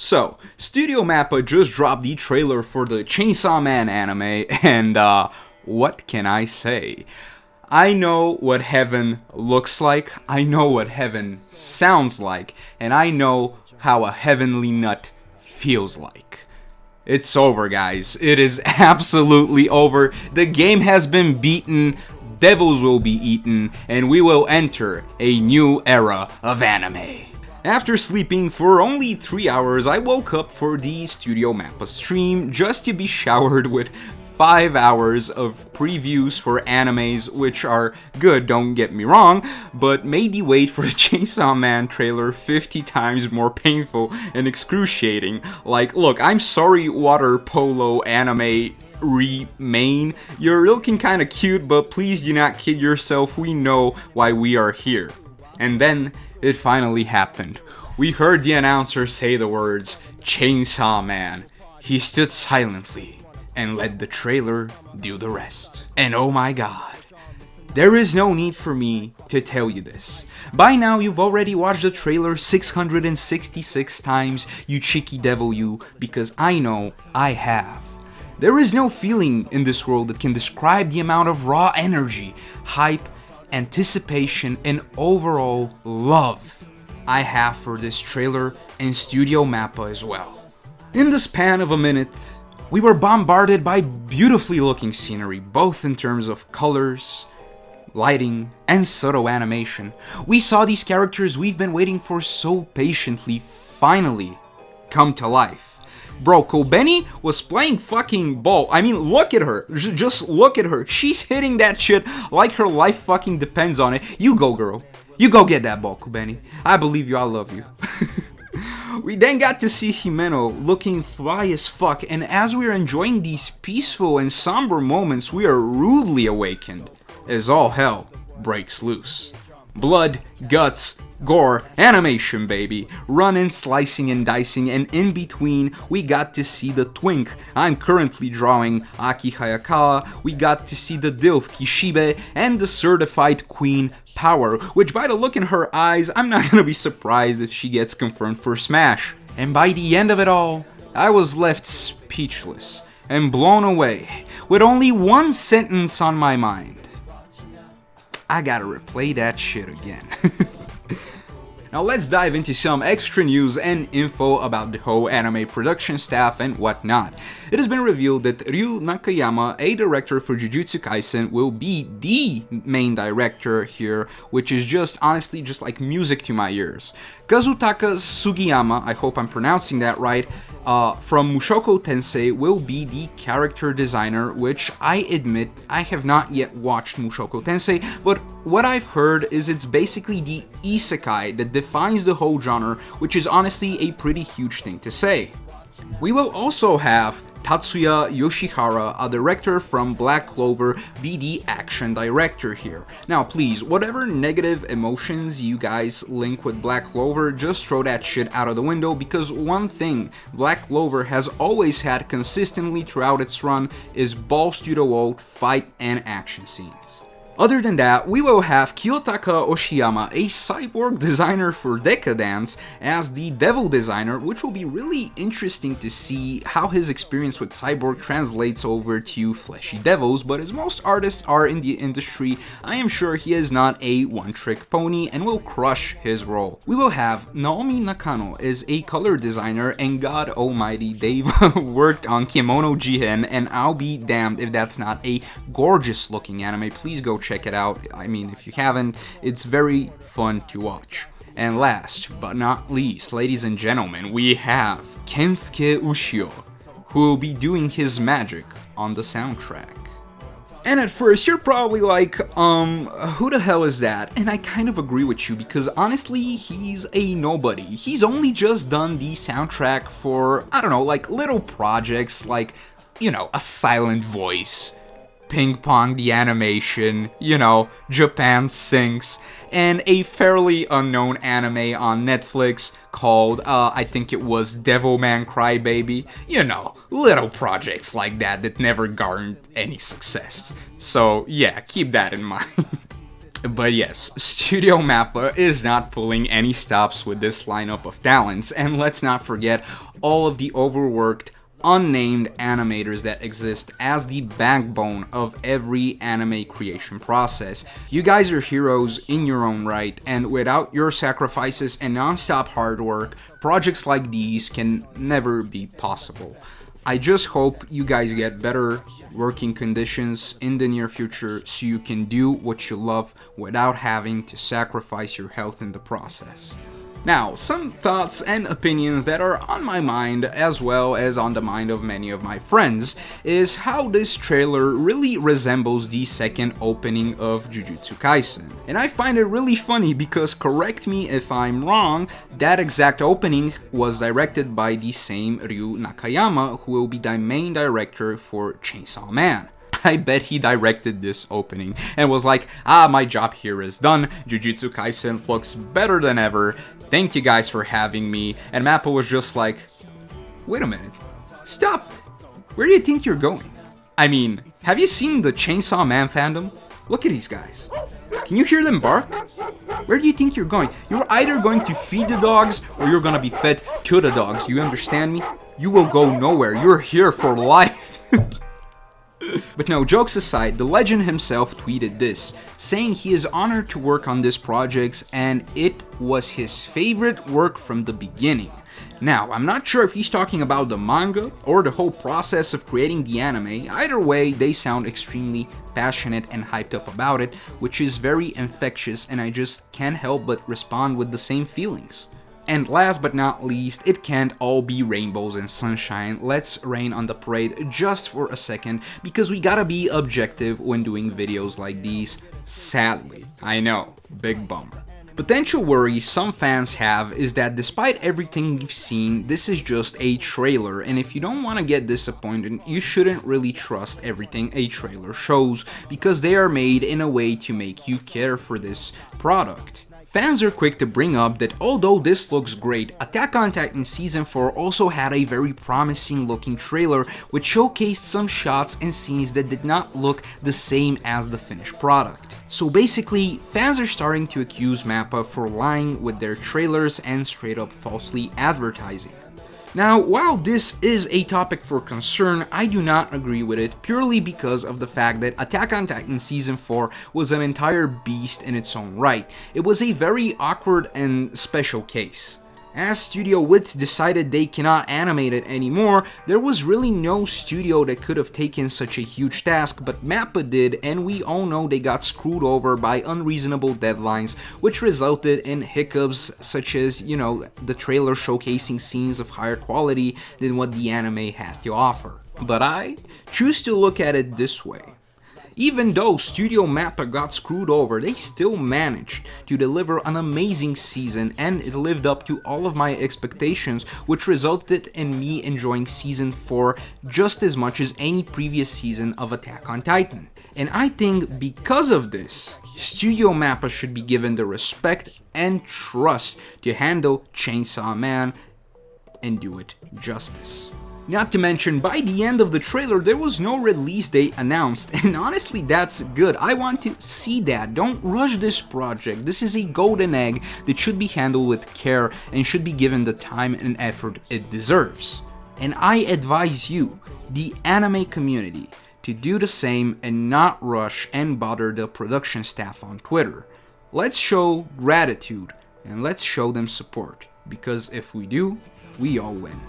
So, Studio Mappa just dropped the trailer for the Chainsaw Man anime, and what can I say? I know what heaven looks like, I know what heaven sounds like, and I know how a heavenly nut feels like. It's over, guys. It is absolutely over. The game has been beaten, devils will be eaten, and we will enter a new era of anime. After sleeping for only 3 hours, I woke up for the Studio Mappa stream just to be showered with 5 hours of previews for animes, which are good, don't get me wrong, but made the wait for the Chainsaw Man trailer 50 times more painful and excruciating. Like, look, I'm sorry, water polo anime remain. You're looking kinda cute, but please do not kid yourself, we know why we are here. And then it finally happened. We heard the announcer say the words, Chainsaw Man. He stood silently and let the trailer do the rest. And oh my god, there is no need for me to tell you this. By now you've already watched the trailer 666 times, you cheeky devil you, because I know I have. There is no feeling in this world that can describe the amount of raw energy, hype, anticipation, and overall love I have for this trailer and Studio Mappa as well. In the span of a minute, we were bombarded by beautifully looking scenery, both in terms of colors, lighting, and subtle animation. We saw these characters we've been waiting for so patiently finally come to life. Bro, Kobeni was playing fucking ball. I mean, look at her. Just look at her. She's hitting that shit like her life fucking depends on it. You go, girl. You go get that ball, Kobeni. I believe you. I love you. We then got to see Himeno looking fly as fuck, and as we are enjoying these peaceful and somber moments, we are rudely awakened as all hell breaks loose. Blood, guts, gore, animation, baby. Running, slicing, and dicing, and in between, we got to see the twink I'm currently drawing, Aki Hayakawa. We got to see the Dilf, Kishibe, and the certified queen, Power, which by the look in her eyes, I'm not gonna be surprised if she gets confirmed for Smash. And by the end of it all, I was left speechless and blown away, with only one sentence on my mind. I gotta replay that shit again. Now let's dive into some extra news and info about the whole anime production staff and whatnot. It has been revealed that Ryu Nakayama, a director for Jujutsu Kaisen, will be the main director here, which is just honestly just like music to my ears. Kazutaka Sugiyama, I hope I'm pronouncing that right, from Mushoku Tensei will be the character designer, which I admit I have not yet watched Mushoku Tensei, but what I've heard is it's basically the isekai that defines the whole genre, which is honestly a pretty huge thing to say. We will also have Tatsuya Yoshihara, a director from Black Clover, be the action director here. Now please, whatever negative emotions you guys link with Black Clover, just throw that shit out of the window, because one thing Black Clover has always had consistently throughout its run is balls to the wall fight and action scenes. Other than that, we will have Kiyotaka Oshiyama, a cyborg designer for Decadence, as the devil designer, which will be really interesting to see how his experience with cyborg translates over to fleshy devils, but as most artists are in the industry, I am sure he is not a one-trick pony and will crush his role. We will have Naomi Nakano as a color designer, and god almighty, they've worked on Kemono Jihen, and I'll be damned if that's not a gorgeous looking anime. Please go check it out. I mean, if you haven't, it's very fun to watch. And last but not least, ladies and gentlemen, we have Kensuke Ushio, who will be doing his magic on the soundtrack. And at first, you're probably like, who the hell is that? And I kind of agree with you, because honestly, he's a nobody. He's only just done the soundtrack for, I don't know, like little projects like, you know, A Silent Voice, Ping Pong the Animation, you know, Japan Sinks, and a fairly unknown anime on Netflix called, I think it was Devilman Crybaby. You know, little projects like that never garnered any success. So yeah, keep that in mind. But yes, Studio Mappa is not pulling any stops with this lineup of talents, and let's not forget all of the overworked, unnamed animators that exist as the backbone of every anime creation process. You guys are heroes in your own right, and without your sacrifices and non-stop hard work, projects like these can never be possible. I just hope you guys get better working conditions in the near future so you can do what you love without having to sacrifice your health in the process. Now, some thoughts and opinions that are on my mind, as well as on the mind of many of my friends, is how this trailer really resembles the second opening of Jujutsu Kaisen. And I find it really funny because, correct me if I'm wrong, that exact opening was directed by the same Ryu Nakayama, who will be the main director for Chainsaw Man. I bet he directed this opening and was like, my job here is done, Jujutsu Kaisen looks better than ever, thank you guys for having me, and Mappa was just like, wait a minute, stop, where do you think you're going? I mean, have you seen the Chainsaw Man fandom? Look at these guys. Can you hear them bark? Where do you think you're going? You're either going to feed the dogs or you're gonna be fed to the dogs, do you understand me? You will go nowhere, you're here for life. But no, jokes aside, the legend himself tweeted this, saying he is honored to work on this project and it was his favorite work from the beginning. Now, I'm not sure if he's talking about the manga or the whole process of creating the anime. Either way, they sound extremely passionate and hyped up about it, which is very infectious, and I just can't help but respond with the same feelings. And last but not least, it can't all be rainbows and sunshine. Let's rain on the parade just for a second, because we gotta be objective when doing videos like these. Sadly, I know, big bummer. Potential worry some fans have is that despite everything we've seen, this is just a trailer, and if you don't want to get disappointed, you shouldn't really trust everything a trailer shows, because they are made in a way to make you care for this product. Fans are quick to bring up that although this looks great, Attack on Titan Season 4 also had a very promising looking trailer which showcased some shots and scenes that did not look the same as the finished product. So basically, fans are starting to accuse Mappa for lying with their trailers and straight up falsely advertising. Now, while this is a topic for concern, I do not agree with it purely because of the fact that Attack on Titan Season 4 was an entire beast in its own right. It was a very awkward and special case. As Studio Wit decided they cannot animate it anymore, there was really no studio that could have taken such a huge task, but Mappa did, and we all know they got screwed over by unreasonable deadlines, which resulted in hiccups such as, the trailer showcasing scenes of higher quality than what the anime had to offer. But I choose to look at it this way. Even though Studio Mappa got screwed over, they still managed to deliver an amazing season, and it lived up to all of my expectations, which resulted in me enjoying Season 4 just as much as any previous season of Attack on Titan. And I think because of this, Studio Mappa should be given the respect and trust to handle Chainsaw Man and do it justice. Not to mention, by the end of the trailer, there was no release date announced, and honestly, that's good. I want to see that. Don't rush this project. This is a golden egg that should be handled with care and should be given the time and effort it deserves. And I advise you, the anime community, to do the same and not rush and bother the production staff on Twitter. Let's show gratitude and let's show them support, because if we do, we all win.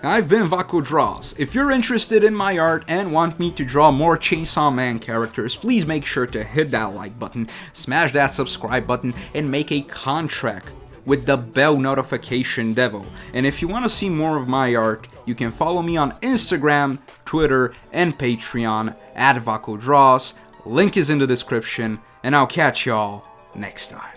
I've been Vaco Draws. If you're interested in my art and want me to draw more Chainsaw Man characters, please make sure to hit that like button, smash that subscribe button, and make a contract with the bell notification devil. And if you want to see more of my art, you can follow me on Instagram, Twitter, and Patreon at Vaco Draws. Link is in the description, and I'll catch y'all next time.